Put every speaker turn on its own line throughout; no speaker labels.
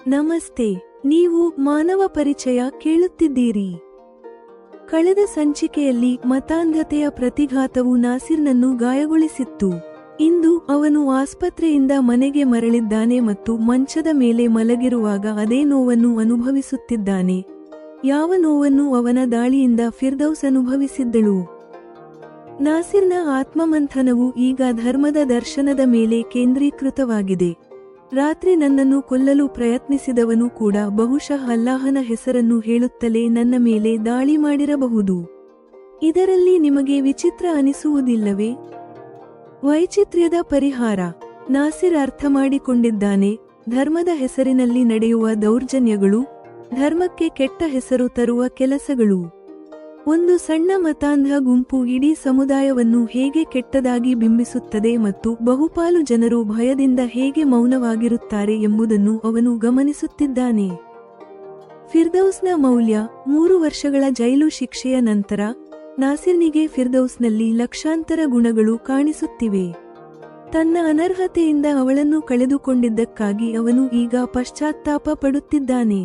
ನಮಸ್ತೆ. ನೀವು ಮಾನವ ಪರಿಚಯ ಕೇಳುತ್ತಿದ್ದೀರಿ. ಕಳೆದ ಸಂಚಿಕೆಯಲ್ಲಿ ಮತಾಂಧತೆಯ ಪ್ರತಿಘಾತವು ನಾಸಿರ್ನನ್ನು ಗಾಯಗೊಳಿಸಿತ್ತು. ಇಂದು ಅವನು ಆಸ್ಪತ್ರೆಯಿಂದ ಮನೆಗೆ ಮರಳಿದ್ದಾನೆ ಮತ್ತು ಮಂಚದ ಮೇಲೆ ಮಲಗಿರುವಾಗ ಅದೇ ನೋವನ್ನು ಅನುಭವಿಸುತ್ತಿದ್ದಾನೆ. ಯಾವ ನೋವನ್ನು ಅವನ ದಾಳಿಯಿಂದ ಫಿರ್ದೌಸ್ ಅನುಭವಿಸಿದ್ದಳು. ನಾಸಿರ್ನ ಆತ್ಮಮಂಥನವು ಈಗ ಧರ್ಮದ ದರ್ಶನದ ಮೇಲೆ ಕೇಂದ್ರೀಕೃತವಾಗಿದೆ. ರಾತ್ರಿ ನನ್ನನ್ನು ಕೊಲ್ಲಲು ಪ್ರಯತ್ನಿಸಿದವನು ಕೂಡ ಬಹುಶಃ ಅಲ್ಲಾಹನ ಹೆಸರನ್ನು ಹೇಳುತ್ತಲೇ ನನ್ನ ಮೇಲೆ ದಾಳಿ ಮಾಡಿರಬಹುದು. ಇದರಲ್ಲಿ ನಿಮಗೆ ವಿಚಿತ್ರ ಅನಿಸುವುದಿಲ್ಲವೇ? ವೈಚಿತ್ರ್ಯದ ಪರಿಹಾರ. ನಾಸಿರ್ ಅರ್ಥಮಾಡಿಕೊಂಡಿದ್ದಾನೆ, ಧರ್ಮದ ಹೆಸರಿನಲ್ಲಿ ನಡೆಯುವ ದೌರ್ಜನ್ಯಗಳು, ಧರ್ಮಕ್ಕೆ ಕೆಟ್ಟ ಹೆಸರು ತರುವ ಕೆಲಸಗಳು. ಒಂದು ಸಣ್ಣ ಮತಾಂಧ ಗುಂಪು ಇಡೀ ಸಮುದಾಯವನ್ನು ಹೇಗೆ ಕೆಟ್ಟದಾಗಿ ಬಿಂಬಿಸುತ್ತದೆ ಮತ್ತು ಬಹುಪಾಲು ಜನರು ಭಯದಿಂದ ಹೇಗೆ ಮೌನವಾಗಿರುತ್ತಾರೆ ಎಂಬುದನ್ನು ಅವನು ಗಮನಿಸುತ್ತಿದ್ದಾನೆ. ಫಿರ್ದೌಸ್ನ ಮೌಲ್ಯ. 3 ವರ್ಷಗಳ ಜೈಲು ಶಿಕ್ಷೆಯ ನಂತರ ನಾಸಿರ್ನಿಗೆ ಫಿರ್ದೌಸ್ನಲ್ಲಿ ಲಕ್ಷಾಂತರ ಗುಣಗಳು ಕಾಣಿಸುತ್ತಿವೆ. ತನ್ನ ಅನರ್ಹತೆಯಿಂದ ಅವಳನ್ನು ಕಳೆದುಕೊಂಡಿದ್ದಕ್ಕಾಗಿ ಅವನು ಈಗ ಪಶ್ಚಾತ್ತಾಪ ಪಡುತ್ತಿದ್ದಾನೆ.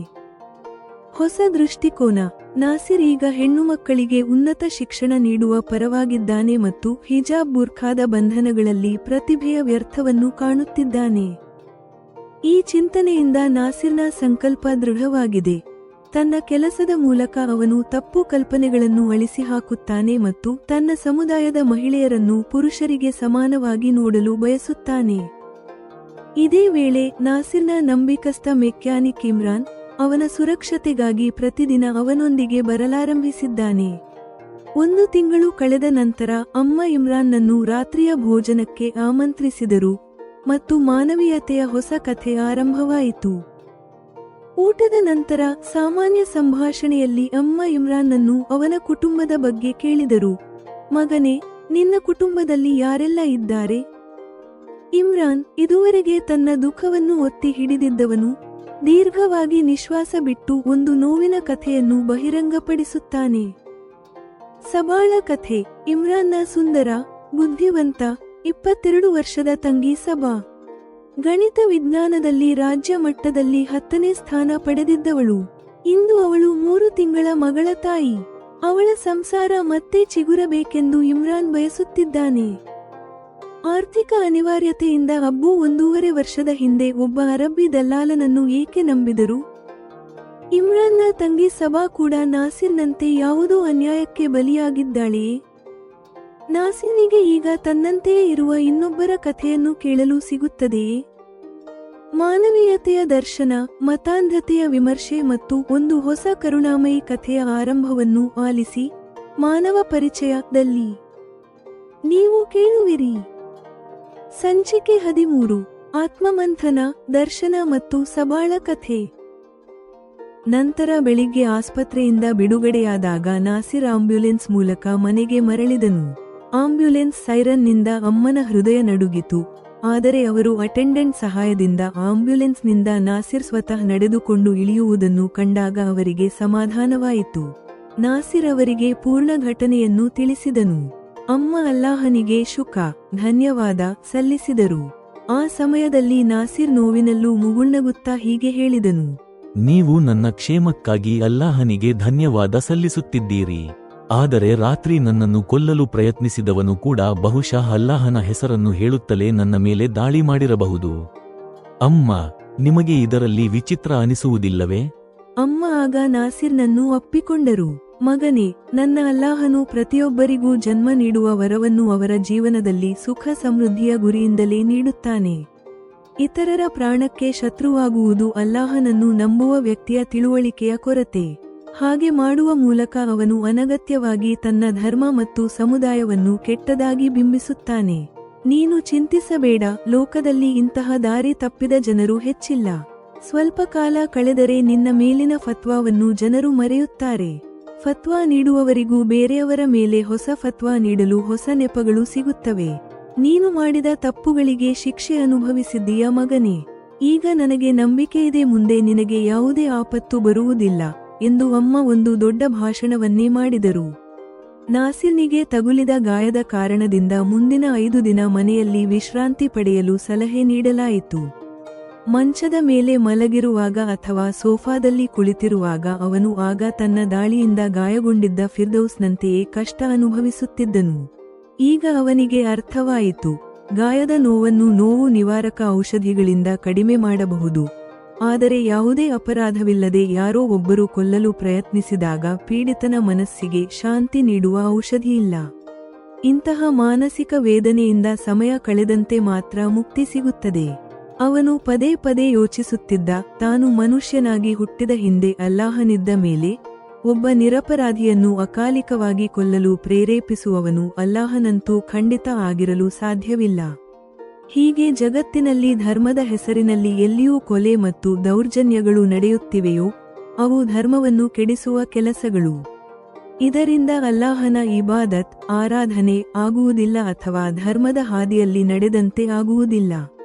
ಹೊಸ ದೃಷ್ಟಿಕೋನ. ನಾಸಿರ್ ಈಗ ಹೆಣ್ಣುಮಕ್ಕಳಿಗೆ ಉನ್ನತ ಶಿಕ್ಷಣ ನೀಡುವ ಪರವಾಗಿದ್ದಾನೆ ಮತ್ತು ಹಿಜಾಬ್ ಬುರ್ಖಾದ ಬಂಧನಗಳಲ್ಲಿ ಪ್ರತಿಭೆಯ ವ್ಯರ್ಥವನ್ನು ಕಾಣುತ್ತಿದ್ದಾನೆ. ಈ ಚಿಂತನೆಯಿಂದ ನಾಸಿರ್ನ ಸಂಕಲ್ಪ ದೃಢವಾಗಿದೆ. ತನ್ನ ಕೆಲಸದ ಮೂಲಕ ಅವನು ತಪ್ಪು ಕಲ್ಪನೆಗಳನ್ನು ಅಳಿಸಿಹಾಕುತ್ತಾನೆ ಮತ್ತು ತನ್ನ ಸಮುದಾಯದ ಮಹಿಳೆಯರನ್ನು ಪುರುಷರಿಗೆ ಸಮಾನವಾಗಿ ನೋಡಲು ಬಯಸುತ್ತಾನೆ. ಇದೇ ವೇಳೆ ನಾಸಿರ್ನ ನಂಬಿಕಸ್ಥ ಮೆಕ್ಯಾನಿಕ್ ಇಮ್ರಾನ್ ಅವನ ಸುರಕ್ಷತೆಗಾಗಿ ಪ್ರತಿದಿನ ಅವನೊಂದಿಗೆ ಬರಲಾರಂಭಿಸಿದ್ದಾನೆ. 1 ತಿಂಗಳು ಕಳೆದ ನಂತರ ಅಮ್ಮ ಇಮ್ರಾನ್ನನ್ನು ರಾತ್ರಿಯ ಭೋಜನಕ್ಕೆ ಆಮಂತ್ರಿಸಿದರು ಮತ್ತು ಮಾನವೀಯತೆಯ ಹೊಸ ಕಥೆ ಆರಂಭವಾಯಿತು. ಊಟದ ನಂತರ ಸಾಮಾನ್ಯ ಸಂಭಾಷಣೆಯಲ್ಲಿ ಅಮ್ಮ ಇಮ್ರಾನ್ನನ್ನು ಅವನ ಕುಟುಂಬದ ಬಗ್ಗೆ ಕೇಳಿದರು. ಮಗನೇ, ನಿನ್ನ ಕುಟುಂಬದಲ್ಲಿ ಯಾರೆಲ್ಲ ಇದ್ದಾರೆ? ಇಮ್ರಾನ್ ಇದುವರೆಗೆ ತನ್ನ ದುಃಖವನ್ನು ಒತ್ತಿ ಹಿಡಿದಿದ್ದವನು ದೀರ್ಘವಾಗಿ ನಿಶ್ವಾಸ ಬಿಟ್ಟು ಒಂದು ನೋವಿನ ಕಥೆಯನ್ನು ಬಹಿರಂಗಪಡಿಸುತ್ತಾನೆ. ಸಬಾಳ ಕಥೆ. ಇಮ್ರಾನ್ನ ಸುಂದರ, ಬುದ್ಧಿವಂತ 22 ವರ್ಷದ ತಂಗಿ ಸಬಾ. ಗಣಿತ ವಿಜ್ಞಾನದಲ್ಲಿ ರಾಜ್ಯ ಮಟ್ಟದಲ್ಲಿ 10ನೇ ಸ್ಥಾನ ಪಡೆದಿದ್ದವಳು. ಇಂದು ಅವಳು 3 ತಿಂಗಳ ಮಗಳ ತಾಯಿ. ಅವಳ ಸಂಸಾರ ಮತ್ತೆ ಚಿಗುರಬೇಕೆಂದು ಇಮ್ರಾನ್ ಬಯಸುತ್ತಿದ್ದಾನೆ. ಆರ್ಥಿಕ ಅನಿವಾರ್ಯತೆಯಿಂದ ಅಬ್ಬು 1.5 ವರ್ಷದ ಹಿಂದೆ ಒಬ್ಬ ಅರಬ್ಬಿ ದಲ್ಲಾಲನನ್ನು ಏಕೆ ನಂಬಿದರು? ಇಮ್ರಾನ್ನ ತಂಗಿ ಸಬಾ ಕೂಡ ನಾಸಿರ್ನಂತೆ ಯಾವುದೋ ಅನ್ಯಾಯಕ್ಕೆ ಬಲಿಯಾಗಿದ್ದಾಳೆಯೇ? ನಾಸಿರ್ನಿಗೆ ಈಗ ತನ್ನಂತೆಯೇ ಇರುವ ಇನ್ನೊಬ್ಬರ ಕಥೆಯನ್ನು ಕೇಳಲು ಸಿಗುತ್ತದೆಯೇ? ಮಾನವೀಯತೆಯ ದರ್ಶನ, ಮತಾಂಧತೆಯ ವಿಮರ್ಶೆ ಮತ್ತು ಒಂದು ಹೊಸ ಕರುಣಾಮಯಿ ಕಥೆಯ ಆರಂಭವನ್ನು ಆಲಿಸಿ. ಮಾನವ ಪರಿಚಯದಲ್ಲಿ ನೀವು ಕೇಳುವಿರಿ. ಸಂಚಿಕೆ 13. ಆತ್ಮಮಂಥನ, ದರ್ಶನ ಮತ್ತು ಸಬಾಳ ಕಥೆ. ನಂತರ ಬೆಳಿಗ್ಗೆ ಆಸ್ಪತ್ರೆಯಿಂದ ಬಿಡುಗಡೆಯಾದಾಗ ನಾಸಿರ್ ಆಂಬ್ಯುಲೆನ್ಸ್ ಮೂಲಕ ಮನೆಗೆ ಮರಳಿದನು. ಆಂಬ್ಯುಲೆನ್ಸ್ ಸೈರನ್ನಿಂದ ಅಮ್ಮನ ಹೃದಯ ನಡುಗಿತು. ಆದರೆ ಅವರು ಅಟೆಂಡೆಂಟ್ ಸಹಾಯದಿಂದ ಆಂಬ್ಯುಲೆನ್ಸ್ನಿಂದ ನಾಸಿರ್ ಸ್ವತಃ ನಡೆದುಕೊಂಡು ಇಳಿಯುವುದನ್ನು ಕಂಡಾಗ ಅವರಿಗೆ ಸಮಾಧಾನವಾಯಿತು. ನಾಸಿರ್ ಅವರಿಗೆ ಪೂರ್ಣ ಘಟನೆಯನ್ನು ತಿಳಿಸಿದನು. ಅಮ್ಮ ಅಲ್ಲಾಹನಿಗೆ ಧನ್ಯವಾದ ಸಲ್ಲಿಸಿದರು. ಆ ಸಮಯದಲ್ಲಿ ನಾಸಿರ್ ನೋವಿನಲ್ಲೂ ಮುಗುಳ್ನಗುತ್ತಾ ಹೀಗೆ ಹೇಳಿದನು.
ನೀವು ನನ್ನ ಕ್ಷೇಮಕ್ಕಾಗಿ ಅಲ್ಲಾಹನಿಗೆ ಧನ್ಯವಾದ ಸಲ್ಲಿಸುತ್ತಿದ್ದೀರಿ. ಆದರೆ ರಾತ್ರಿ ನನ್ನನ್ನು ಕೊಲ್ಲಲು ಪ್ರಯತ್ನಿಸಿದವನು ಕೂಡ ಬಹುಶಃ ಅಲ್ಲಾಹನ ಹೆಸರನ್ನು ಹೇಳುತ್ತಲೇ ನನ್ನ ಮೇಲೆ ದಾಳಿ ಮಾಡಿರಬಹುದು. ಅಮ್ಮ, ನಿಮಗೆ ಇದರಲ್ಲಿ ವಿಚಿತ್ರ ಅನಿಸುವುದಿಲ್ಲವೇ?
ಅಮ್ಮ ಆಗ ನಾಸಿರ್ನನ್ನು ಅಪ್ಪಿಕೊಂಡರು. ಮಗನೇ, ನನ್ನ ಅಲ್ಲಾಹನು ಪ್ರತಿಯೊಬ್ಬರಿಗೂ ಜನ್ಮ ನೀಡುವ ವರವನ್ನು ಅವರ ಜೀವನದಲ್ಲಿ ಸುಖ ಸಮೃದ್ಧಿಯ ಗುರಿಯಿಂದಲೇ ನೀಡುತ್ತಾನೆ. ಇತರರ ಪ್ರಾಣಕ್ಕೆ ಶತ್ರುವಾಗುವುದು ಅಲ್ಲಾಹನನ್ನು ನಂಬುವ ವ್ಯಕ್ತಿಯ ತಿಳುವಳಿಕೆಯ ಕೊರತೆ. ಹಾಗೆ ಮಾಡುವ ಮೂಲಕ ಅವನು ಅನಗತ್ಯವಾಗಿ ತನ್ನ ಧರ್ಮ ಮತ್ತು ಸಮುದಾಯವನ್ನು ಕೆಟ್ಟದಾಗಿ ಬಿಂಬಿಸುತ್ತಾನೆ. ನೀನು ಚಿಂತಿಸಬೇಡ, ಲೋಕದಲ್ಲಿ ಇಂತಹ ದಾರಿ ತಪ್ಪಿದ ಜನರು ಹೆಚ್ಚಿಲ್ಲ. ಸ್ವಲ್ಪ ಕಾಲ ಕಳೆದರೆ ನಿನ್ನ ಮೇಲಿನ ಫತ್ವಾವನ್ನು ಜನರು ಮರೆಯುತ್ತಾರೆ. ಫತ್ವಾ ನೀಡುವವರಿಗೂ ಬೇರೆಯವರ ಮೇಲೆ ಹೊಸ ಫತ್ವಾ ನೀಡಲು ಹೊಸ ನೆಪಗಳು ಸಿಗುತ್ತವೆ. ನೀನು ಮಾಡಿದ ತಪ್ಪುಗಳಿಗೆ ಶಿಕ್ಷೆ ಅನುಭವಿಸಿದ್ದೀಯ ಮಗನೇ. ಈಗ ನನಗೆ ನಂಬಿಕೆಯಿದೆ, ಮುಂದೆ ನಿನಗೆ ಯಾವುದೇ ಆಪತ್ತು ಬರುವುದಿಲ್ಲ ಎಂದು ಅಮ್ಮ ಒಂದು ದೊಡ್ಡ ಭಾಷಣವನ್ನೇ ಮಾಡಿದರು. ನಾಸಿರ್ನಿಗೆ ತಗುಲಿದ ಗಾಯದ ಕಾರಣದಿಂದ ಮುಂದಿನ 5 ದಿನ ಮನೆಯಲ್ಲಿ ವಿಶ್ರಾಂತಿ ಪಡೆಯಲು ಸಲಹೆ ನೀಡಲಾಯಿತು. ಮಂಚದ ಮೇಲೆ ಮಲಗಿರುವಾಗ ಅಥವಾ ಸೋಫಾದಲ್ಲಿ ಕುಳಿತಿರುವಾಗ ಅವನು ಆಗ ತನ್ನ ದಾಳಿಯಿಂದ ಗಾಯಗೊಂಡಿದ್ದ ಫಿರ್ದೌಸ್ನಂತೆಯೇ ಕಷ್ಟ ಅನುಭವಿಸುತ್ತಿದ್ದನು. ಈಗ ಅವನಿಗೆ ಅರ್ಥವಾಯಿತು, ಗಾಯದ ನೋವನ್ನು ನೋವು ನಿವಾರಕ ಔಷಧಿಗಳಿಂದ ಕಡಿಮೆ ಮಾಡಬಹುದು, ಆದರೆ ಯಾವುದೇ ಅಪರಾಧವಿಲ್ಲದೆ ಯಾರೋ ಒಬ್ಬರು ಕೊಲ್ಲಲು ಪ್ರಯತ್ನಿಸಿದಾಗ ಪೀಡಿತನ ಮನಸ್ಸಿಗೆ ಶಾಂತಿ ನೀಡುವ ಔಷಧಿಯಿಲ್ಲ. ಇಂತಹ ಮಾನಸಿಕ ವೇದನೆಯಿಂದ ಸಮಯ ಕಳೆದಂತೆ ಮಾತ್ರ ಮುಕ್ತಿ ಸಿಗುತ್ತದೆ. ಅವನು ಪದೇ ಪದೇ ಯೋಚಿಸುತ್ತಿದ್ದ, ತಾನು ಮನುಷ್ಯನಾಗಿ ಹುಟ್ಟಿದ ಹಿಂದೆ ಅಲ್ಲಾಹನಿದ್ದ ಮೇಲೆ ಒಬ್ಬ ನಿರಪರಾಧಿಯನ್ನು ಅಕಾಲಿಕವಾಗಿ ಕೊಲ್ಲಲು ಪ್ರೇರೇಪಿಸುವವನು ಅಲ್ಲಾಹನಂತೂ ಖಂಡಿತ ಆಗಿರಲು ಸಾಧ್ಯವಿಲ್ಲ. ಹೀಗೆ ಜಗತ್ತಿನಲ್ಲಿ ಧರ್ಮದ ಹೆಸರಿನಲ್ಲಿ ಎಲ್ಲಿಯೂ ಕೊಲೆ ಮತ್ತು ದೌರ್ಜನ್ಯಗಳು ನಡೆಯುತ್ತಿವೆಯೋ ಅವು ಧರ್ಮವನ್ನು ಕೆಡಿಸುವ ಕೆಲಸಗಳು. ಇದರಿಂದ ಅಲ್ಲಾಹನ ಇಬಾದತ್, ಆರಾಧನೆ ಆಗುವುದಿಲ್ಲ ಅಥವಾ ಧರ್ಮದ ಹಾದಿಯಲ್ಲಿ ನಡೆದಂತೆ ಆಗುವುದಿಲ್ಲ.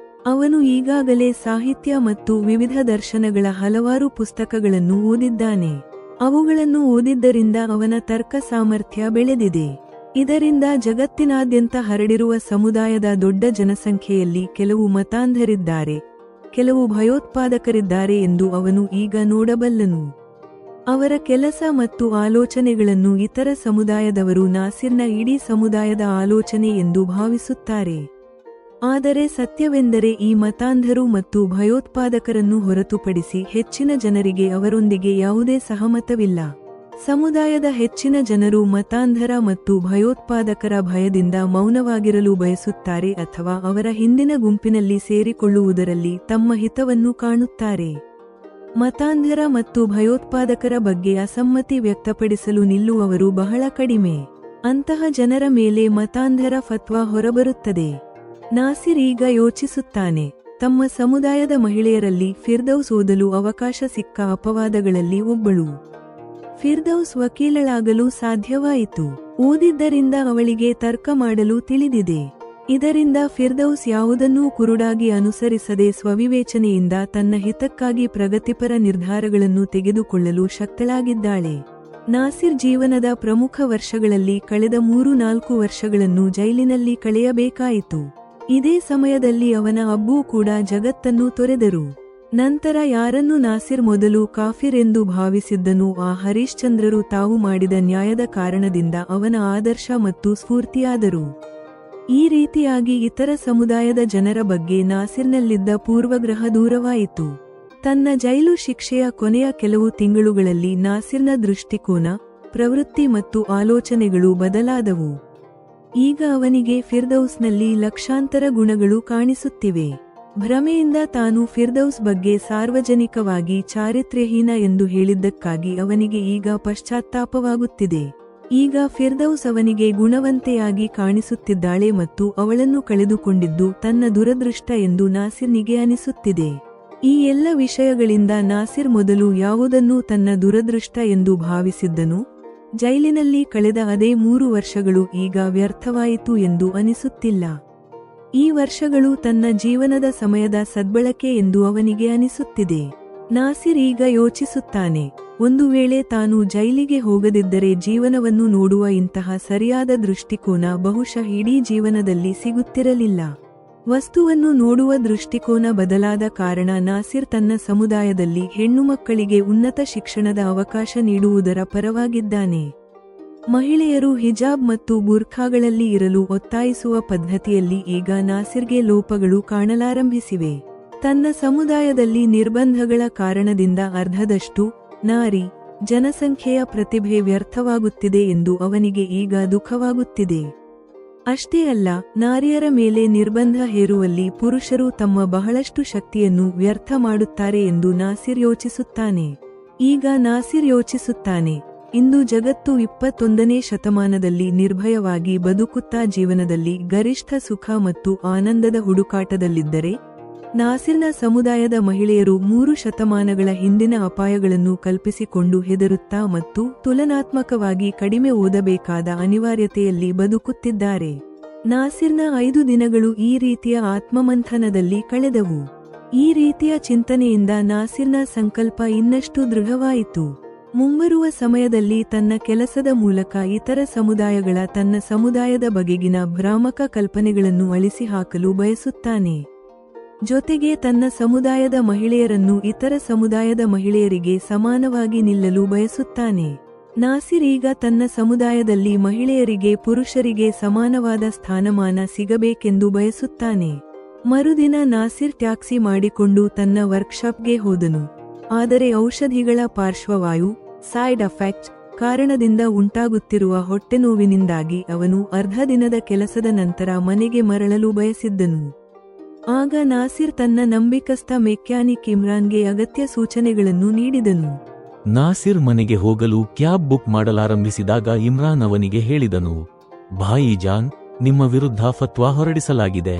ಅವನು ಈಗಾಗಲೇ ಸಾಹಿತ್ಯ ಮತ್ತು ವಿವಿಧ ದರ್ಶನಗಳ ಹಲವಾರು ಪುಸ್ತಕಗಳನ್ನು ಓದಿದ್ದಾನೆ. ಅವುಗಳನ್ನು ಓದಿದ್ದರಿಂದ ಅವನ ತರ್ಕ ಸಾಮರ್ಥ್ಯ ಬೆಳೆದಿದೆ. ಇದರಿಂದ ಜಗತ್ತಿನಾದ್ಯಂತ ಹರಡಿರುವ ಸಮುದಾಯದ ದೊಡ್ಡ ಜನಸಂಖ್ಯೆಯಲ್ಲಿ ಕೆಲವು ಮತಾಂಧರಿದ್ದಾರೆ, ಕೆಲವು ಭಯೋತ್ಪಾದಕರಿದ್ದಾರೆ ಎಂದು ಅವನು ಈಗ ನೋಡಬಲ್ಲನು. ಅವರ ಕೆಲಸ ಮತ್ತು ಆಲೋಚನೆಗಳನ್ನು ಇತರ ಸಮುದಾಯದವರು ನಾಸಿರ್ನ ಇಡೀ ಸಮುದಾಯದ ಆಲೋಚನೆ ಎಂದು ಭಾವಿಸುತ್ತಾರೆ. ಆದರೆ ಸತ್ಯವೆಂದರೆ ಈ ಮತಾಂಧರು ಮತ್ತು ಭಯೋತ್ಪಾದಕರನ್ನು ಹೊರತುಪಡಿಸಿ ಹೆಚ್ಚಿನ ಜನರಿಗೆ ಅವರೊಂದಿಗೆ ಯಾವುದೇ ಸಹಮತವಿಲ್ಲ. ಸಮುದಾಯದ ಹೆಚ್ಚಿನ ಜನರು ಮತಾಂಧರ ಮತ್ತು ಭಯೋತ್ಪಾದಕರ ಭಯದಿಂದ ಮೌನವಾಗಿರಲು ಬಯಸುತ್ತಾರೆ ಅಥವಾ ಅವರ ಹಿಂದಿನ ಗುಂಪಿನಲ್ಲಿ ಸೇರಿಕೊಳ್ಳುವುದರಲ್ಲಿ ತಮ್ಮ ಹಿತವನ್ನು ಕಾಣುತ್ತಾರೆ. ಮತಾಂಧರ ಮತ್ತು ಭಯೋತ್ಪಾದಕರ ಬಗ್ಗೆ ಅಸಮ್ಮತಿ ವ್ಯಕ್ತಪಡಿಸಲು ನಿಲ್ಲುವವರು ಬಹಳ ಕಡಿಮೆ. ಅಂತಹ ಜನರ ಮೇಲೆ ಮತಾಂಧರ ಫತ್ವಾ ಹೊರಬರುತ್ತದೆ. ನಾಸಿರ್ ಈಗ ಯೋಚಿಸುತ್ತಾನೆ, ತಮ್ಮ ಸಮುದಾಯದ ಮಹಿಳೆಯರಲ್ಲಿ ಫಿರ್ದೌಸ್ ಓದಲು ಅವಕಾಶ ಸಿಕ್ಕ ಅಪವಾದಗಳಲ್ಲಿ ಒಬ್ಬಳು. ಫಿರ್ದೌಸ್ ವಕೀಲಳಾಗಲು ಸಾಧ್ಯವಾಯಿತು. ಓದಿದ್ದರಿಂದ ಅವಳಿಗೆ ತರ್ಕ ಮಾಡಲು ತಿಳಿದಿದೆ. ಇದರಿಂದ ಫಿರ್ದೌಸ್ ಯಾವುದನ್ನೂ ಕುರುಡಾಗಿ ಅನುಸರಿಸದೆ ಸ್ವವಿವೇಚನೆಯಿಂದ ತನ್ನ ಹಿತಕ್ಕಾಗಿ ಪ್ರಗತಿಪರ ನಿರ್ಧಾರಗಳನ್ನು ತೆಗೆದುಕೊಳ್ಳಲು ಶಕ್ತಳಾಗಿದ್ದಾಳೆ. ನಾಸಿರ್ ಜೀವನದ ಪ್ರಮುಖ ವರ್ಷಗಳಲ್ಲಿ ಕಳೆದ 3-4 ವರ್ಷಗಳನ್ನು ಜೈಲಿನಲ್ಲಿ ಕಳೆಯಬೇಕಾಯಿತು. ಇದೇ ಸಮಯದಲ್ಲಿ ಅವನ ಅಬ್ಬೂ ಕೂಡ ಜಗತ್ತನ್ನು ತೊರೆದರು. ನಂತರ ಯಾರನ್ನು ನಾಸಿರ್ ಮೊದಲು ಕಾಫಿರ್ ಎಂದು ಭಾವಿಸಿದ್ದನೋ ಆ ಹರಿಶ್ಚಂದ್ರರು ತಾವು ಮಾಡಿದ ನ್ಯಾಯದ ಕಾರಣದಿಂದ ಅವನ ಆದರ್ಶ ಮತ್ತು ಸ್ಫೂರ್ತಿಯಾದರು. ಈ ರೀತಿಯಾಗಿ ಇತರ ಸಮುದಾಯದ ಜನರ ಬಗ್ಗೆ ನಾಸಿರ್ನಲ್ಲಿದ್ದ ಪೂರ್ವಗ್ರಹ ದೂರವಾಯಿತು. ತನ್ನ ಜೈಲು ಶಿಕ್ಷೆಯ ಕೊನೆಯ ಕೆಲವು ತಿಂಗಳುಗಳಲ್ಲಿ ನಾಸಿರ್ನ ದೃಷ್ಟಿಕೋನ, ಪ್ರವೃತ್ತಿ ಮತ್ತು ಆಲೋಚನೆಗಳು ಬದಲಾದವು. ಈಗ ಅವನಿಗೆ ಫಿರ್ದೌಸ್ನಲ್ಲಿ ಲಕ್ಷಾಂತರ ಗುಣಗಳು ಕಾಣಿಸುತ್ತಿವೆ. ಭ್ರಮೆಯಿಂದ ತಾನು ಫಿರ್ದೌಸ್ ಬಗ್ಗೆ ಸಾರ್ವಜನಿಕವಾಗಿ ಚಾರಿತ್ರ್ಯಹೀನ ಎಂದು ಹೇಳಿದ್ದಕ್ಕಾಗಿ ಅವನಿಗೆ ಈಗ ಪಶ್ಚಾತ್ತಾಪವಾಗುತ್ತಿದೆ. ಈಗ ಫಿರ್ದೌಸ್ ಅವನಿಗೆ ಗುಣವಂತೆಯಾಗಿ ಕಾಣಿಸುತ್ತಿದ್ದಾಳೆ ಮತ್ತು ಅವಳನ್ನು ಕಳೆದುಕೊಂಡಿದ್ದು ತನ್ನ ದುರದೃಷ್ಟ ಎಂದು ನಾಸಿರ್ನಿಗೆ ಅನಿಸುತ್ತಿದೆ. ಈ ಎಲ್ಲ ವಿಷಯಗಳಿಂದ ನಾಸಿರ್ ಮೊದಲು ಯಾವುದನ್ನೂ ತನ್ನ ದುರದೃಷ್ಟ ಎಂದು ಭಾವಿಸಿದ್ದನು, ಜೈಲಿನಲ್ಲಿ ಕಳೆದ ಅದೇ 3 ವರ್ಷಗಳು ಈಗ ವ್ಯರ್ಥವಾಯಿತು ಎಂದು ಅನಿಸುತ್ತಿಲ್ಲ. ಈ ವರ್ಷಗಳು ತನ್ನ ಜೀವನದ ಸಮಯದ ಸದ್ಬಳಕೆ ಎಂದು ಅವನಿಗೆ ಅನಿಸುತ್ತಿದೆ. ನಾಸಿರ್ ಈಗ ಯೋಚಿಸುತ್ತಾನೆ, ಒಂದು ವೇಳೆ ತಾನು ಜೈಲಿಗೆ ಹೋಗದಿದ್ದರೆ ಜೀವನವನ್ನು ನೋಡುವ ಇಂತಹ ಸರಿಯಾದ ದೃಷ್ಟಿಕೋನ ಬಹುಶಃ ಇಡೀ ಜೀವನದಲ್ಲಿ ಸಿಗುತ್ತಿರಲಿಲ್ಲ. ವಸ್ತುವನ್ನು ನೋಡುವ ದೃಷ್ಟಿಕೋನ ಬದಲಾದ ಕಾರಣ ನಾಸಿರ್ ತನ್ನ ಸಮುದಾಯದಲ್ಲಿ ಹೆಣ್ಣುಮಕ್ಕಳಿಗೆ ಉನ್ನತ ಶಿಕ್ಷಣದ ಅವಕಾಶ ನೀಡುವುದರ ಪರವಾಗಿದ್ದಾನೆ. ಮಹಿಳೆಯರು ಹಿಜಾಬ್ ಮತ್ತು ಬುರ್ಖಾಗಳಲ್ಲಿ ಇರಲು ಒತ್ತಾಯಿಸುವ ಪದ್ಧತಿಯಲ್ಲಿ ಈಗ ನಾಸಿರ್ಗೆ ಲೋಪಗಳು ಕಾಣಲಾರಂಭಿಸಿವೆ. ತನ್ನ ಸಮುದಾಯದಲ್ಲಿ ನಿರ್ಬಂಧಗಳ ಕಾರಣದಿಂದ ಅರ್ಧದಷ್ಟು ನಾರಿ ಜನಸಂಖ್ಯೆಯ ಪ್ರತಿಭೆ ವ್ಯರ್ಥವಾಗುತ್ತಿದೆ ಎಂದು ಅವನಿಗೆ ಈಗ ದುಃಖವಾಗುತ್ತಿದೆ. ಅಷ್ಟೇ ಅಲ್ಲ, ನಾರಿಯರ ಮೇಲೆ ನಿರ್ಬಂಧ ಹೇರುವಲ್ಲಿ ಪುರುಷರು ತಮ್ಮ ಬಹಳಷ್ಟು ಶಕ್ತಿಯನ್ನು ವ್ಯರ್ಥ ಮಾಡುತ್ತಾರೆ ಎಂದು ನಾಸಿರ್ ಯೋಚಿಸುತ್ತಾನೆ. ಈಗ ನಾಸಿರ್ ಯೋಚಿಸುತ್ತಾನೆ, ಇಂದು ಜಗತ್ತು 21ನೇ ಶತಮಾನದಲ್ಲಿ ನಿರ್ಭಯವಾಗಿ ಬದುಕುತ್ತಾ ಜೀವನದಲ್ಲಿ ಗರಿಷ್ಠ ಸುಖ ಮತ್ತು ಆನಂದದ ಹುಡುಕಾಟದಲ್ಲಿದ್ದರೆ, ನಾಸಿರ್ನ ಸಮುದಾಯದ ಮಹಿಳೆಯರು 3 ಶತಮಾನಗಳ ಹಿಂದಿನ ಅಪಾಯಗಳನ್ನು ಕಲ್ಪಿಸಿಕೊಂಡು ಹೆದರುತ್ತಾ ಮತ್ತು ತುಲನಾತ್ಮಕವಾಗಿ ಕಡಿಮೆ ಓದಬೇಕಾದ ಅನಿವಾರ್ಯತೆಯಲ್ಲಿ ಬದುಕುತ್ತಿದ್ದಾರೆ. ನಾಸಿರ್ನ 5 ದಿನಗಳು ಈ ರೀತಿಯ ಆತ್ಮಮಂಥನದಲ್ಲಿ ಕಳೆದವು. ಈ ರೀತಿಯ ಚಿಂತನೆಯಿಂದ ನಾಸಿರ್ನ ಸಂಕಲ್ಪ ಇನ್ನಷ್ಟು ದೃಢವಾಯಿತು. ಮುಂಬರುವ ಸಮಯದಲ್ಲಿ ತನ್ನ ಕೆಲಸದ ಮೂಲಕ ಇತರ ಸಮುದಾಯಗಳ ತನ್ನ ಸಮುದಾಯದ ಬಗೆಗಿನ ಭ್ರಾಮಕ ಕಲ್ಪನೆಗಳನ್ನು ಅಳಿಸಿಹಾಕಲು ಬಯಸುತ್ತಾನೆ. ಜೊತೆಗೆ ತನ್ನ ಸಮುದಾಯದ ಮಹಿಳೆಯರನ್ನು ಇತರ ಸಮುದಾಯದ ಮಹಿಳೆಯರಿಗೆ ಸಮಾನವಾಗಿ ನಿಲ್ಲಲು ಬಯಸುತ್ತಾನೆ. ನಾಸಿರ್ ಈಗ ತನ್ನ ಸಮುದಾಯದಲ್ಲಿ ಮಹಿಳೆಯರಿಗೆ ಪುರುಷರಿಗೆ ಸಮಾನವಾದ ಸ್ಥಾನಮಾನ ಸಿಗಬೇಕೆಂದು ಬಯಸುತ್ತಾನೆ. ಮರುದಿನ ನಾಸಿರ್ ಟ್ಯಾಕ್ಸಿ ಮಾಡಿಕೊಂಡು ತನ್ನ ವರ್ಕ್ಶಾಪ್ಗೆ ಹೋದನು. ಆದರೆ ಔಷಧಿಗಳ ಪಾರ್ಶ್ವವಾಯು ಸೈಡ್ ಎಫೆಕ್ಟ್ ಕಾರಣದಿಂದ ಉಂಟಾಗುತ್ತಿರುವ ಹೊಟ್ಟೆನೋವಿನಿಂದಾಗಿ ಅವನು ಅರ್ಧ ದಿನದ ಕೆಲಸದ ನಂತರ ಮನೆಗೆ ಮರಳಲು ಬಯಸಿದ್ದನು. ಆಗ ನಾಸಿರ್ ತನ್ನ ನಂಬಿಕಸ್ಥ ಮೆಕ್ಯಾನಿಕ್ ಇಮ್ರಾನ್ಗೆ ಅಗತ್ಯ ಸೂಚನೆಗಳನ್ನು ನೀಡಿದನು.
ನಾಸಿರ್ ಮನೆಗೆ ಹೋಗಲು ಕ್ಯಾಬ್ ಬುಕ್ ಮಾಡಲಾರಂಭಿಸಿದಾಗ ಇಮ್ರಾನ್ ಅವನಿಗೆ ಹೇಳಿದನು, ಭಾಯಿಜಾನ್, ನಿಮ್ಮ ವಿರುದ್ಧ ಫತ್ವಾ ಹೊರಡಿಸಲಾಗಿದೆ.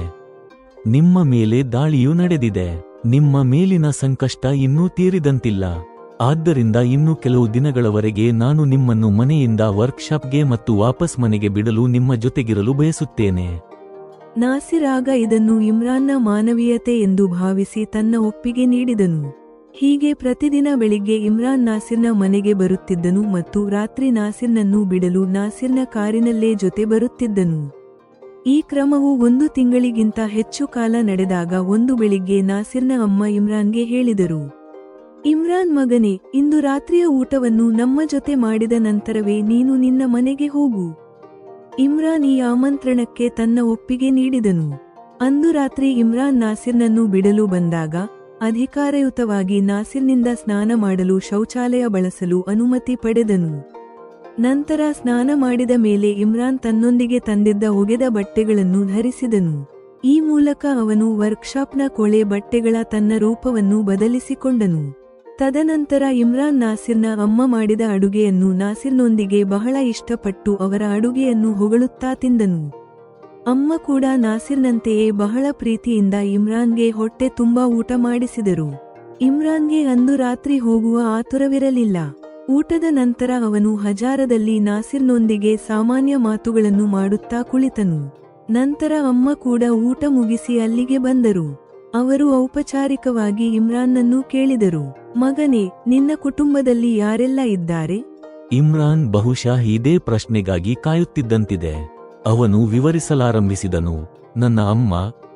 ನಿಮ್ಮ ಮೇಲೆ ದಾಳಿಯೂ ನಡೆದಿದೆ. ನಿಮ್ಮ ಮೇಲಿನ ಸಂಕಷ್ಟ ಇನ್ನೂ ತೀರಿದಂತಿಲ್ಲ. ಆದ್ದರಿಂದ ಇನ್ನು ಕೆಲವು ದಿನಗಳವರೆಗೆ ನಾನು ನಿಮ್ಮನ್ನು ಮನೆಯಿಂದ ವರ್ಕ್ಶಾಪ್ಗೆ ಮತ್ತು ವಾಪಸ್ ಮನೆಗೆ ಬಿಡಲು ನಿಮ್ಮ ಜೊತೆಗಿರಲು ಬಯಸುತ್ತೇನೆ.
ನಾಸಿರ್ ಆಗ ಇದನ್ನು ಇಮ್ರಾನ್ನ ಮಾನವೀಯತೆ ಎಂದು ಭಾವಿಸಿ ತನ್ನ ಒಪ್ಪಿಗೆ ನೀಡಿದನು. ಹೀಗೆ ಪ್ರತಿದಿನ ಬೆಳಿಗ್ಗೆ ಇಮ್ರಾನ್ ನಾಸಿರ್ನ ಮನೆಗೆ ಬರುತ್ತಿದ್ದನು ಮತ್ತು ರಾತ್ರಿ ನಾಸಿರ್ನನ್ನು ಬಿಡಲು ನಾಸಿರ್ನ ಕಾರಿನಲ್ಲೇ ಜೊತೆ ಬರುತ್ತಿದ್ದನು. ಈ ಕ್ರಮವು 1 ತಿಂಗಳಿಗಿಂತ ಹೆಚ್ಚು ಕಾಲ ನಡೆದಾಗ ಒಂದು ಬೆಳಿಗ್ಗೆ ನಾಸಿರ್ನ ಅಮ್ಮ ಇಮ್ರಾನ್ಗೆ ಹೇಳಿದರು, ಇಮ್ರಾನ್ ಮಗನೇ, ಇಂದು ರಾತ್ರಿಯ ಊಟವನ್ನು ನಮ್ಮ ಜೊತೆ ಮಾಡಿದ ನಂತರವೇ ನೀನು ನಿನ್ನ ಮನೆಗೆ ಹೋಗು. ಇಮ್ರಾನ್ ಈ ಆಮಂತ್ರಣಕ್ಕೆ ತನ್ನ ಒಪ್ಪಿಗೆ ನೀಡಿದನು. ಅಂದು ರಾತ್ರಿ ಇಮ್ರಾನ್ ನಾಸಿರ್ನನ್ನು ಬಿಡಲು ಬಂದಾಗ ಅಧಿಕಾರಯುತವಾಗಿ ನಾಸಿರ್ನಿಂದ ಸ್ನಾನ ಮಾಡಲು ಶೌಚಾಲಯ ಬಳಸಲು ಅನುಮತಿ ಪಡೆದನು. ನಂತರ ಸ್ನಾನ ಮಾಡಿದ ಮೇಲೆ ಇಮ್ರಾನ್ ತನ್ನೊಂದಿಗೆ ತಂದಿದ್ದ ಒಗೆದ ಬಟ್ಟೆಗಳನ್ನು ಧರಿಸಿದನು. ಈ ಮೂಲಕ ಅವನು ವರ್ಕ್ಶಾಪ್ನ ಕೊಳೆ ಬಟ್ಟೆಗಳ ತನ್ನ ರೂಪವನ್ನು ಬದಲಿಸಿಕೊಂಡನು. ತದನಂತರ ಇಮ್ರಾನ್ ನಾಸಿರ್ನ ಅಮ್ಮ ಮಾಡಿದ ಅಡುಗೆಯನ್ನು ನಾಸಿರ್ನೊಂದಿಗೆ ಬಹಳ ಇಷ್ಟಪಟ್ಟು ಅವರ ಅಡುಗೆಯನ್ನು ಹೊಗಳುತ್ತಾ ತಿಂದನು. ಅಮ್ಮ ಕೂಡ ನಾಸಿರ್ನಂತೆಯೇ ಬಹಳ ಪ್ರೀತಿಯಿಂದ ಇಮ್ರಾನ್ಗೆ ಹೊಟ್ಟೆ ತುಂಬಾ ಊಟ ಮಾಡಿಸಿದರು. ಇಮ್ರಾನ್ಗೆ ಅಂದು ರಾತ್ರಿ ಹೋಗುವ ಆತುರವಿರಲಿಲ್ಲ. ಊಟದ ನಂತರ ಅವನು ಹಜಾರದಲ್ಲಿ ನಾಸಿರ್ನೊಂದಿಗೆ ಸಾಮಾನ್ಯ ಮಾತುಗಳನ್ನು ಮಾಡುತ್ತಾ ಕುಳಿತನು. ನಂತರ ಅಮ್ಮ ಕೂಡ ಊಟ ಮುಗಿಸಿ ಅಲ್ಲಿಗೆ ಬಂದರು. ಅವರು ಔಪಚಾರಿಕವಾಗಿ ಇಮ್ರಾನ್ನನ್ನು ಕೇಳಿದರು, ಮಗನೇ, ನಿನ್ನ ಕುಟುಂಬದಲ್ಲಿ ಯಾರೆಲ್ಲ ಇದ್ದಾರೆ?
ಇಮ್ರಾನ್ ಬಹುಶಃ ಇದೇ ಪ್ರಶ್ನೆಗಾಗಿ ಕಾಯುತ್ತಿದ್ದಂತಿದೆ. ಅವನು ವಿವರಿಸಲಾರಂಭಿಸಿದನು, ನನ್ನ ಅಮ್ಮ,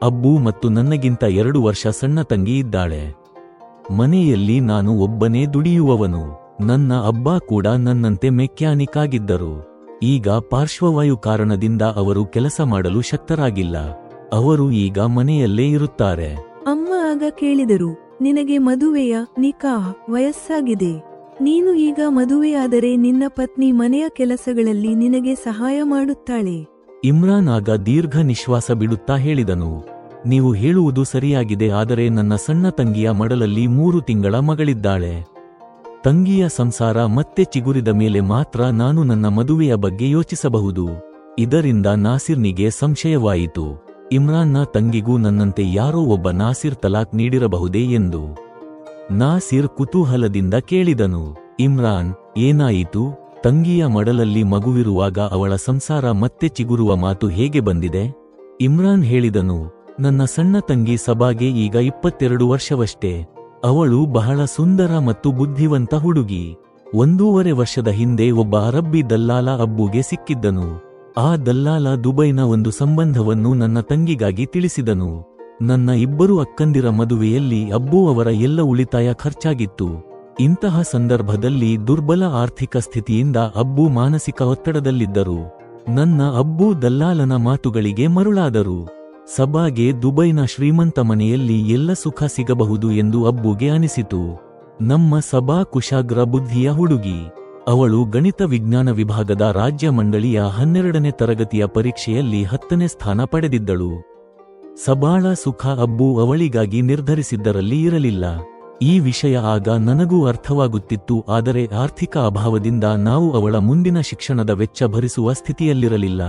ಅಬ್ಬು ಮತ್ತು ನನಗಿಂತ 2 ವರ್ಷ ಸಣ್ಣ ತಂಗಿ ಇದ್ದಾಳೆ. ಮನೆಯಲ್ಲಿ ನಾನು ಒಬ್ಬನೇ ದುಡಿಯುವವನು. ನನ್ನ ಅಬ್ಬ ಕೂಡ ನನ್ನಂತೆ ಮೆಕ್ಯಾನಿಕ್ ಆಗಿದ್ದರು. ಈಗ ಪಾರ್ಶ್ವವಾಯು ಕಾರಣದಿಂದ ಅವರು ಕೆಲಸ ಮಾಡಲು ಶಕ್ತರಾಗಿಲ್ಲ. ಅವರು ಈಗ ಮನೆಯಲ್ಲೇ ಇರುತ್ತಾರೆ.
ಅಮ್ಮ ಆಗ ಕೇಳಿದರು, ನಿನಗೆ ಮದುವೆಯ ನಿಕಾಹ್ ವಯಸ್ಸಾಗಿದೆ. ನೀನು ಈಗ ಮದುವೆಯಾದರೆ ನಿನ್ನ ಪತ್ನಿ ಮನೆಯ ಕೆಲಸಗಳಲ್ಲಿ ನಿನಗೆ ಸಹಾಯ ಮಾಡುತ್ತಾಳೆ.
ಇಮ್ರಾನ್ ಆಗ ದೀರ್ಘ ನಿಶ್ವಾಸ ಬಿಡುತ್ತಾ ಹೇಳಿದನು, ನೀವು ಹೇಳುವುದು ಸರಿಯಾಗಿದೆ, ಆದರೆ ನನ್ನ ಸಣ್ಣ ತಂಗಿಯ ಮಡಲಲ್ಲಿ 3 ತಿಂಗಳ ಮಗಳಿದ್ದಾಳೆ. ತಂಗಿಯ ಸಂಸಾರ ಮತ್ತೆ ಚಿಗುರಿದ ಮೇಲೆ ಮಾತ್ರ ನಾನು ನನ್ನ ಮದುವೆಯ ಬಗ್ಗೆ ಯೋಚಿಸಬಹುದು. ಇದರಿಂದ ನಾಸಿರ್ನಿಗೆ ಸಂಶಯವಾಯಿತು, ಇಮ್ರಾನ್ನ ತಂಗಿಗೂ ನನ್ನಂತೆ ಯಾರೋ ಒಬ್ಬ ನಾಸಿರ್ ತಲಾಕ್ ನೀಡಿರಬಹುದೇ ಎಂದು. ನಾಸಿರ್ ಕುತೂಹಲದಿಂದ ಕೇಳಿದನು, ಇಮ್ರಾನ್, ಏನಾಯಿತು? ತಂಗಿಯ ಮಡಲಲ್ಲಿ ಮಗುವಿರುವಾಗ ಅವಳ ಸಂಸಾರ ಮತ್ತೆ ಚಿಗುರುವ ಮಾತು ಹೇಗೆ ಬಂದಿದೆ? ಇಮ್ರಾನ್ ಹೇಳಿದನು, ನನ್ನ ಸಣ್ಣ ತಂಗಿ ಸಬಾಗೆ ಈಗ 22 ವರ್ಷವಷ್ಟೇ. ಅವಳು ಬಹಳ ಸುಂದರ ಮತ್ತು ಬುದ್ಧಿವಂತ ಹುಡುಗಿ. 1.5 ವರ್ಷದ ಹಿಂದೆ ಒಬ್ಬ ಅರಬ್ಬಿ ದಲ್ಲಾಲ ಅಬ್ಬುಗೆ ಸಿಕ್ಕಿದ್ದನು. ಆ ದಲ್ಲಾಲ ದುಬೈನ ಒಂದು ಸಂಬಂಧವನ್ನು ನನ್ನ ತಂಗಿಗಾಗಿ ತಿಳಿಸಿದನು. ನನ್ನ 2 ಅಕ್ಕಂದಿರ ಮದುವೆಯಲ್ಲಿ ಅಬ್ಬು ಅವರ ಎಲ್ಲ ಉಳಿತಾಯ ಖರ್ಚಾಗಿತ್ತು. ಇಂತಹ ಸಂದರ್ಭದಲ್ಲಿ ದುರ್ಬಲ ಆರ್ಥಿಕ ಸ್ಥಿತಿಯಿಂದ ಅಬ್ಬು ಮಾನಸಿಕ ಒತ್ತಡದಲ್ಲಿದ್ದರು. ನನ್ನ ಅಬ್ಬು ದಲ್ಲಾಲನ ಮಾತುಗಳಿಗೆ ಮರುಳಾದರು. ಸಬಾಗೆ ದುಬೈನ ಶ್ರೀಮಂತ ಮನೆಯಲ್ಲಿ ಎಲ್ಲ ಸುಖ ಸಿಗಬಹುದು ಎಂದು ಅಬ್ಬುಗೆ ಅನಿಸಿತು. ನಮ್ಮ ಸಬಾ ಕುಶಾಗ್ರ ಬುದ್ಧಿಯ ಹುಡುಗಿ. ಅವಳು ಗಣಿತ ವಿಜ್ಞಾನ ವಿಭಾಗದ ರಾಜ್ಯ ಮಂಡಳಿಯ 12ನೇ ತರಗತಿಯ ಪರೀಕ್ಷೆಯಲ್ಲಿ 10ನೇ ಸ್ಥಾನ ಪಡೆದಿದ್ದಳು. ಸಬಾಳ ಸುಖ ಅಬ್ಬು ಅವಳಿಗಾಗಿ ನಿರ್ಧರಿಸಿದ್ದರಲ್ಲಿ ಇರಲಿಲ್ಲ. ಈ ವಿಷಯ ಆಗ ನನಗೂ ಅರ್ಥವಾಗುತ್ತಿತ್ತು, ಆದರೆ ಆರ್ಥಿಕ ಅಭಾವದಿಂದ ನಾವು ಅವಳ ಮುಂದಿನ ಶಿಕ್ಷಣದ ವೆಚ್ಚ ಭರಿಸುವ ಸ್ಥಿತಿಯಲ್ಲಿರಲಿಲ್ಲ.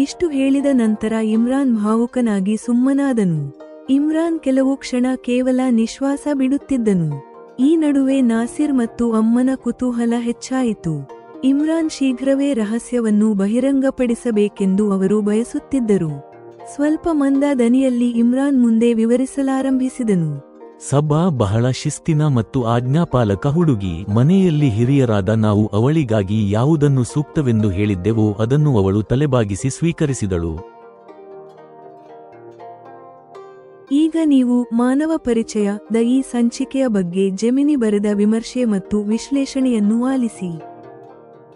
ಇಷ್ಟು ಹೇಳಿದ ನಂತರ ಇಮ್ರಾನ್ ಭಾವುಕನಾಗಿ ಸುಮ್ಮನಾದನು. ಇಮ್ರಾನ್ ಕೆಲವು ಕ್ಷಣ ಕೇವಲ ನಿಶ್ವಾಸ ಬಿಡುತ್ತಿದ್ದನು. ಈ ನಡುವೆ ನಾಸಿರ್ ಮತ್ತು ಅಮ್ಮನ ಕುತೂಹಲ ಹೆಚ್ಚಾಯಿತು. ಇಮ್ರಾನ್ ಶೀಘ್ರವೇ ರಹಸ್ಯವನ್ನು ಬಹಿರಂಗಪಡಿಸಬೇಕೆಂದು ಅವರು ಬಯಸುತ್ತಿದ್ದರು. ಸ್ವಲ್ಪ ಮಂದ ದನಿಯಲ್ಲಿ ಇಮ್ರಾನ್ ಮುಂದೆ ವಿವರಿಸಲಾರಂಭಿಸಿದನು.
ಸಬಾ ಬಹಳ ಶಿಸ್ತಿನ ಮತ್ತು ಆಜ್ಞಾಪಾಲಕ ಹುಡುಗಿ. ಮನೆಯಲ್ಲಿ ಹಿರಿಯರಾದ ನಾವು ಅವಳಿಗಾಗಿ ಯಾವುದನ್ನು ಸೂಕ್ತವೆಂದು ಹೇಳಿದ್ದೆವೋ ಅದನ್ನು ಅವಳು ತಲೆಬಾಗಿಸಿ ಸ್ವೀಕರಿಸಿದಳು.
ಈಗ ನೀವು ಮಾನವ ಪರಿಚಯದ ಈ ಸಂಚಿಕೆಯ ಬಗ್ಗೆ ಜೆಮಿನಿ ಬರೆದ ವಿಮರ್ಶೆ ಮತ್ತು ವಿಶ್ಲೇಷಣೆಯನ್ನು ಆಲಿಸಿ.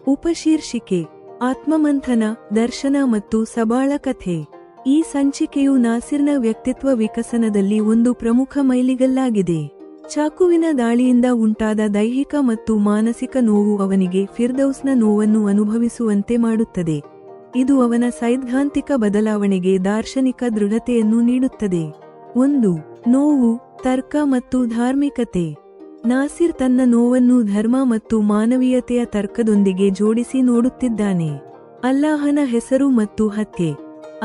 ಉಪಶೀರ್ಷಿಕೆ: ಆತ್ಮಮಂಥನ, ದರ್ಶನ ಮತ್ತು ಸಬಾಳ ಕಥೆ. ಈ ಸಂಚಿಕೆಯು ನಾಸಿರ್ನ ವ್ಯಕ್ತಿತ್ವ ವಿಕಸನದಲ್ಲಿ ಒಂದು ಪ್ರಮುಖ ಮೈಲಿಗಲ್ಲಾಗಿದೆ. ಚಾಕುವಿನ ದಾಳಿಯಿಂದ ಉಂಟಾದ ದೈಹಿಕ ಮತ್ತು ಮಾನಸಿಕ ನೋವು ಅವನಿಗೆ ಫಿರ್ದೌಸ್ನ ನೋವನ್ನು ಅನುಭವಿಸುವಂತೆ ಮಾಡುತ್ತದೆ. ಇದು ಅವನ ಸೈದ್ಧಾಂತಿಕ ಬದಲಾವಣೆಗೆ ದಾರ್ಶನಿಕ ದೃಢತೆಯನ್ನು ನೀಡುತ್ತದೆ. 1. ನೋವು, ತರ್ಕ ಮತ್ತು ಧಾರ್ಮಿಕತೆ. ನಾಸಿರ್ ತನ್ನ ನೋವನ್ನು ಧರ್ಮ ಮತ್ತು ಮಾನವೀಯತೆಯ ತರ್ಕದೊಂದಿಗೆ ಜೋಡಿಸಿ ನೋಡುತ್ತಿದ್ದಾನೆ. ಅಲ್ಲಾಹನ ಹೆಸರು ಮತ್ತು ಹತ್ಯೆ.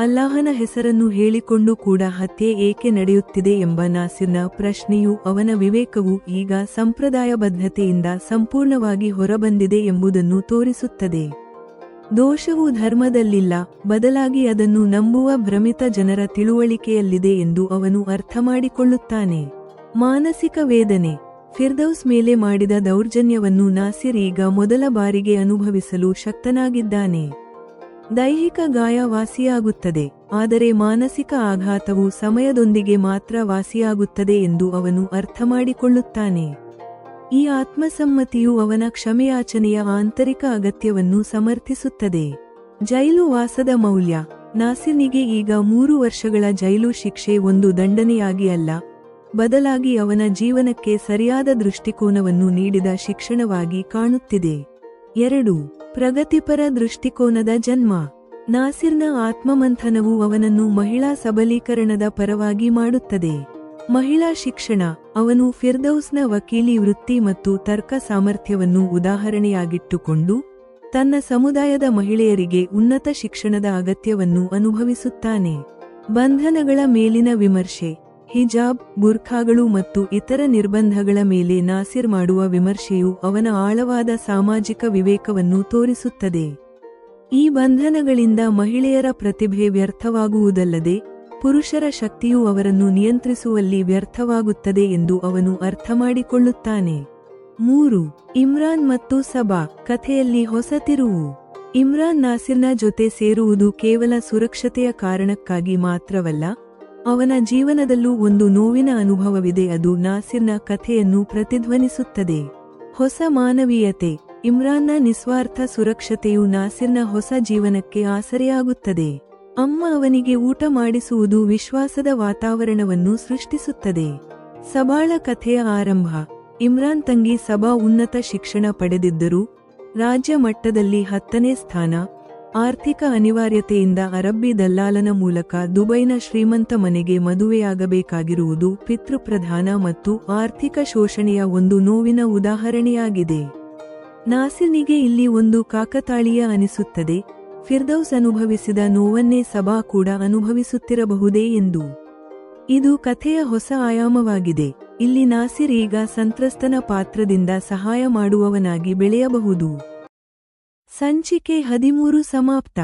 ಅಲ್ಲಾಹನ ಹೆಸರನ್ನು ಹೇಳಿಕೊಂಡು ಕೂಡ ಹತ್ಯೆ ಏಕೆ ನಡೆಯುತ್ತಿದೆ ಎಂಬ ನಾಸಿರ್ನ ಪ್ರಶ್ನೆಯು ಅವನ ವಿವೇಕವು ಈಗ ಸಂಪ್ರದಾಯಬದ್ಧತೆಯಿಂದ ಸಂಪೂರ್ಣವಾಗಿ ಹೊರಬಂದಿದೆ ಎಂಬುದನ್ನು ತೋರಿಸುತ್ತದೆ. ದೋಷವು ಧರ್ಮದಲ್ಲಿಲ್ಲ, ಬದಲಾಗಿ ಅದನ್ನು ನಂಬುವ ಭ್ರಮಿತ ಜನರ ತಿಳುವಳಿಕೆಯಲ್ಲಿದೆ ಎಂದು ಅವನು ಅರ್ಥಮಾಡಿಕೊಳ್ಳುತ್ತಾನೆ. ಮಾನಸಿಕ ವೇದನೆ. ಫಿರ್ದೌಸ್ ಮೇಲೆ ಮಾಡಿದ ದೌರ್ಜನ್ಯವನ್ನು ನಾಸಿರ್ ಈಗ ಮೊದಲ ಬಾರಿಗೆ ಅನುಭವಿಸಲು ಶಕ್ತನಾಗಿದ್ದಾನೆ. ದೈಹಿಕ ಗಾಯ ವಾಸಿಯಾಗುತ್ತದೆ, ಆದರೆ ಮಾನಸಿಕ ಆಘಾತವು ಸಮಯದೊಂದಿಗೆ ಮಾತ್ರ ವಾಸಿಯಾಗುತ್ತದೆ ಎಂದು ಅವನು ಅರ್ಥಮಾಡಿಕೊಳ್ಳುತ್ತಾನೆ. ಈ ಆತ್ಮಸಮ್ಮತಿಯು ಅವನ ಕ್ಷಮೆಯಾಚನೆಯ ಆಂತರಿಕ ಅಗತ್ಯವನ್ನು ಸಮರ್ಥಿಸುತ್ತದೆ. ಜೈಲು ವಾಸದ ಮೌಲ್ಯ. ನಾಸಿರ್ನಿಗೆ ಈಗ 3 ವರ್ಷಗಳ ಜೈಲು ಶಿಕ್ಷೆ ಒಂದು ದಂಡನೆಯಾಗಿ ಅಲ್ಲ, ಬದಲಾಗಿ ಅವನ ಜೀವನಕ್ಕೆ ಸರಿಯಾದ ದೃಷ್ಟಿಕೋನವನ್ನು ನೀಡಿದ ಶಿಕ್ಷಣವಾಗಿ ಕಾಣುತ್ತಿದೆ. 2. ಪ್ರಗತಿಪರ ದೃಷ್ಟಿಕೋನದ ಜನ್ಮ. ನಾಸಿರ್ನ ಆತ್ಮಮಂಥನವು ಅವನನ್ನು ಮಹಿಳಾ ಸಬಲೀಕರಣದ ಪರವಾಗಿ ಮಾಡುತ್ತದೆ. ಮಹಿಳಾ ಶಿಕ್ಷಣ. ಅವನು ಫಿರ್ದೌಸ್ನ ವಕೀಲಿ ವೃತ್ತಿ ಮತ್ತು ತರ್ಕ ಸಾಮರ್ಥ್ಯವನ್ನು ಉದಾಹರಣೆಯಾಗಿಟ್ಟುಕೊಂಡು ತನ್ನ ಸಮುದಾಯದ ಮಹಿಳೆಯರಿಗೆ ಉನ್ನತ ಶಿಕ್ಷಣದ ಅಗತ್ಯವನ್ನು ಅನುಭವಿಸುತ್ತಾನೆ. ಬಂಧನಗಳ ಮೇಲಿನ ವಿಮರ್ಶೆ. ಹಿಜಾಬ್, ಬುರ್ಖಾಗಳು ಮತ್ತು ಇತರ ನಿರ್ಬಂಧಗಳ ಮೇಲೆ ನಾಸಿರ್ ಮಾಡುವ ವಿಮರ್ಶೆಯು ಅವನ ಆಳವಾದ ಸಾಮಾಜಿಕ ವಿವೇಕವನ್ನು ತೋರಿಸುತ್ತದೆ. ಈ ಬಂಧನಗಳಿಂದ ಮಹಿಳೆಯರ ಪ್ರತಿಭೆ ವ್ಯರ್ಥವಾಗುವುದಲ್ಲದೆ ಪುರುಷರ ಶಕ್ತಿಯು ಅವರನ್ನು ನಿಯಂತ್ರಿಸುವಲ್ಲಿ ವ್ಯರ್ಥವಾಗುತ್ತದೆ ಎಂದು ಅವನು ಅರ್ಥಮಾಡಿಕೊಳ್ಳುತ್ತಾನೆ. 3. ಇಮ್ರಾನ್ ಮತ್ತು ಸಬಾ. ಕಥೆಯಲ್ಲಿ ಹೊಸ ತಿರುವು. ಇಮ್ರಾನ್ ನಾಸಿರ್ನ ಜೊತೆ ಸೇರುವುದು ಕೇವಲ ಸುರಕ್ಷತೆಯ ಕಾರಣಕ್ಕಾಗಿ ಮಾತ್ರವಲ್ಲ, ಅವನ ಜೀವನದಲ್ಲೂ ಒಂದು ನೋವಿನ ಅನುಭವವಿದೆ. ಅದು ನಾಸಿರ್ನ ಕಥೆಯನ್ನು ಪ್ರತಿಧ್ವನಿಸುತ್ತದೆ. ಹೊಸ ಮಾನವೀಯತೆ. ಇಮ್ರಾನ್ನ ನಿಸ್ವಾರ್ಥ ಸುರಕ್ಷತೆಯು ನಾಸಿರ್ನ ಹೊಸ ಜೀವನಕ್ಕೆ ಆಸರೆಯಾಗುತ್ತದೆ. ಅಮ್ಮ ಅವನಿಗೆ ಊಟ ಮಾಡಿಸುವುದು ವಿಶ್ವಾಸದ ವಾತಾವರಣವನ್ನು ಸೃಷ್ಟಿಸುತ್ತದೆ. ಸಬಾಳ ಕಥೆಯ ಆರಂಭ. ಇಮ್ರಾನ್ ತಂಗಿ ಸಬಾ ಉನ್ನತ ಶಿಕ್ಷಣ ಪಡೆದಿದ್ದರೂ ರಾಜ್ಯ ಮಟ್ಟದಲ್ಲಿ 10ನೇ ಸ್ಥಾನ. ಆರ್ಥಿಕ ಅನಿವಾರ್ಯತೆಯಿಂದ ಅರಬ್ಬಿ ದಲ್ಲಾಲನ ಮೂಲಕ ದುಬೈನ ಶ್ರೀಮಂತ ಮನೆಗೆ ಮದುವೆಯಾಗಬೇಕಾಗಿರುವುದು ಪಿತೃಪ್ರಧಾನ ಮತ್ತು ಆರ್ಥಿಕ ಶೋಷಣೆಯ ಒಂದು ನೋವಿನ ಉದಾಹರಣೆಯಾಗಿದೆ. ನಾಸಿರ್ನಿಗೆ ಇಲ್ಲಿ ಒಂದು ಕಾಕತಾಳೀಯ ಅನಿಸುತ್ತದೆ, ಫಿರ್ದೌಸ್ ಅನುಭವಿಸಿದ ನೋವನ್ನೇ ಸಬಾ ಕೂಡ ಅನುಭವಿಸುತ್ತಿರಬಹುದೇ ಎಂದು. ಇದು ಕಥೆಯ ಹೊಸ ಆಯಾಮವಾಗಿದೆ. ಇಲ್ಲಿ ನಾಸಿರ್ ಈಗ ಸಂತ್ರಸ್ತನ ಪಾತ್ರದಿಂದ ಸಹಾಯ ಮಾಡುವವನಾಗಿ ಬೆಳೆಯಬಹುದು. ಸಂಚಿಕೆ 13 ಸಮಾಪ್ತ.